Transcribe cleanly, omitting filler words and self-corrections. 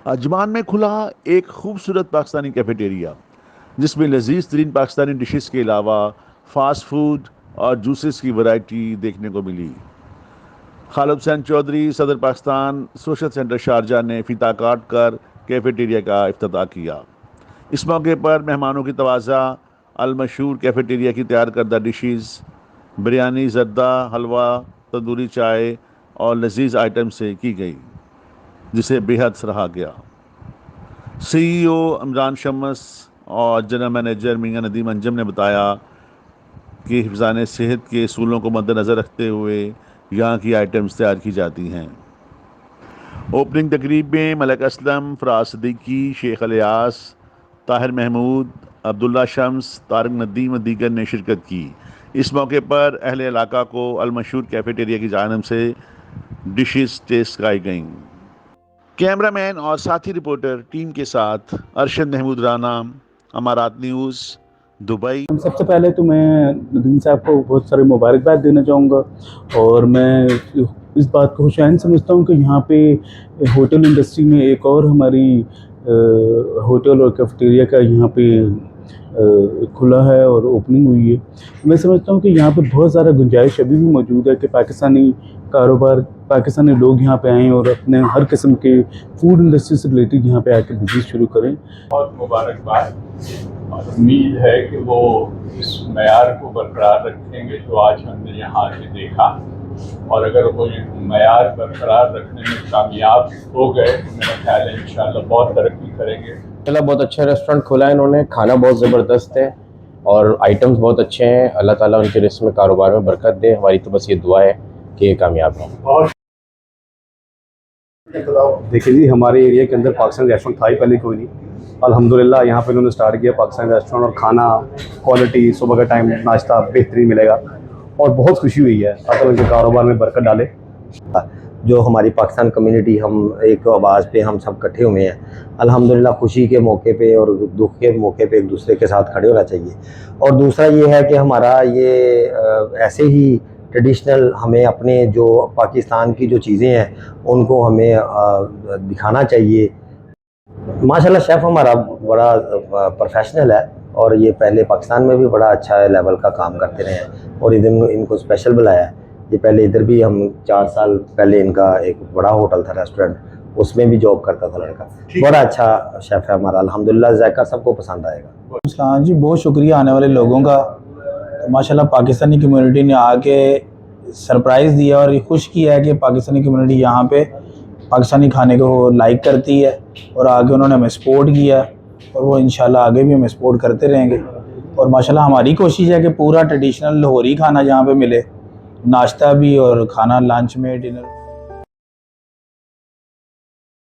अजमान में खुला एक खूबसूरत पाकिस्तानी कैफेटेरिया जिसमें लजीज तरीन पाकिस्तानी डिशेस के अलावा फास्ट फूड और जूसेस की वैरायटी देखने को मिली। खालिद हुसैन चौधरी सदर पाकिस्तान सोशल सेंटर शारजा ने फीता काट कर कैफेटेरिया का इफ्तिताह किया। इस मौके पर मेहमानों की तवाज़ा अल-मशहूर कैफेटेरिया की तैयार करदा डिशेस बिरयानी, ज़र्दा, हलवा, तंदूरी चाय और लजीज आइटम से की गई, जिसे बेहद सराहा गया। सीईओ इमरान शम्स और जनरल मैनेजर मियां नदीम अंजम ने बताया कि हिफ्ज़ान सेहत के असूलों को मद्देनज़र रखते हुए यहाँ की आइटम्स तैयार की जाती हैं। ओपनिंग तकरीब में मलक असलम, फराज सिद्दीकी, शेख अलियास, ताहिर महमूद, अब्दुल्ला शम्स, तारिक नदीम व दीगर ने शिरकत की। इस मौके पर अहले इलाका को अल-मशहूर कैफेटेरिया की जानिब से डिशेस टेस्ट कराई गईं। कैमरामैन और साथी रिपोर्टर टीम के साथ अरशद महमूद राना, अमारात न्यूज़, दुबई। सबसे पहले तो मैं नदीम साहब को बहुत सारी मुबारकबाद देना चाहूँगा और मैं इस बात को खुशैन समझता हूँ कि यहाँ पे होटल इंडस्ट्री में एक और हमारी होटल और कैफेटेरिया का यहाँ पे खुला है और ओपनिंग हुई है। मैं समझता हूँ कि यहाँ पे बहुत ज़्यादा गुंजाइश अभी भी मौजूद है कि पाकिस्तानी कारोबार, पाकिस्तानी लोग यहाँ पे आएँ और अपने हर किस्म के फूड इंडस्ट्री से रिलेटेड यहाँ पे आकर बिजनेस शुरू करें। बहुत मुबारकबाद और उम्मीद है कि वो इस मयार को बरकरार रखेंगे जो आज हमने यहाँ से देखा, और अगर वो मयार बरकरार रखने में कामयाब हो गए तो मेरा ख्याल है इंशाल्लाह बहुत तरक्की करेंगे। अल्लाह बहुत अच्छा रेस्टोरेंट खोला है इन्होंने, खाना बहुत ज़बरदस्त है और आइटम्स बहुत अच्छे हैं। अल्लाह ताला उनके रिस्क में, कारोबार में बरकत दे। हमारी तो बस ये दुआ है कि ये कामयाब हो। देखिए जी, हमारे एरिया के अंदर पाकिस्तानी रेस्टोरेंट था ही पहले कोई नहीं। अल्हम्दुलिल्लाह यहाँ पे इन्होंने स्टार्ट किया पाकिस्तानी रेस्टोरेंट, और खाना क्वालिटी, सुबह का टाइम नाश्ता बेहतरीन मिलेगा और बहुत खुशी हुई है। अगर उनके कारोबार में बरकत डाले। जो हमारी पाकिस्तान कम्युनिटी, हम एक आवाज़ पे हम सब इकट्ठे हुए हैं। अल्हम्दुलिल्लाह खुशी के मौके पे और दुख के मौके पे एक दूसरे के साथ खड़े होना चाहिए। और दूसरा ये है कि हमारा ये ऐसे ही ट्रेडिशनल, हमें अपने जो पाकिस्तान की जो चीज़ें हैं उनको हमें दिखाना चाहिए। माशाल्लाह शेफ़ हमारा बड़ा प्रोफेशनल है और ये पहले पाकिस्तान में भी बड़ा अच्छा लेवल का काम करते रहे हैं और इधर इनको स्पेशल बुलाया है। ये पहले इधर भी हम 4 साल पहले इनका एक बड़ा होटल था रेस्टोरेंट, उसमें भी जॉब करता था लड़का। बड़ा अच्छा शेफ़ है हमारा, अल्हम्दुलिल्लाह जायका सबको पसंद आएगा। हाँ जी, बहुत शुक्रिया आने वाले लोगों का। तो माशाल्लाह पाकिस्तानी कम्युनिटी ने आके सरप्राइज़ दिया और ये खुश किया है कि पाकिस्तानी कम्युनिटी यहाँ पे पाकिस्तानी खाने को लाइक करती है और आगे उन्होंने हमें सपोर्ट किया और वो इंशाल्लाह आगे भी हमें सपोर्ट करते रहेंगे। और माशाल्लाह हमारी कोशिश है कि पूरा ट्रेडिशनल लाहौरी खाना यहाँ पे मिले, नाश्ता भी और खाना लंच में, डिनर।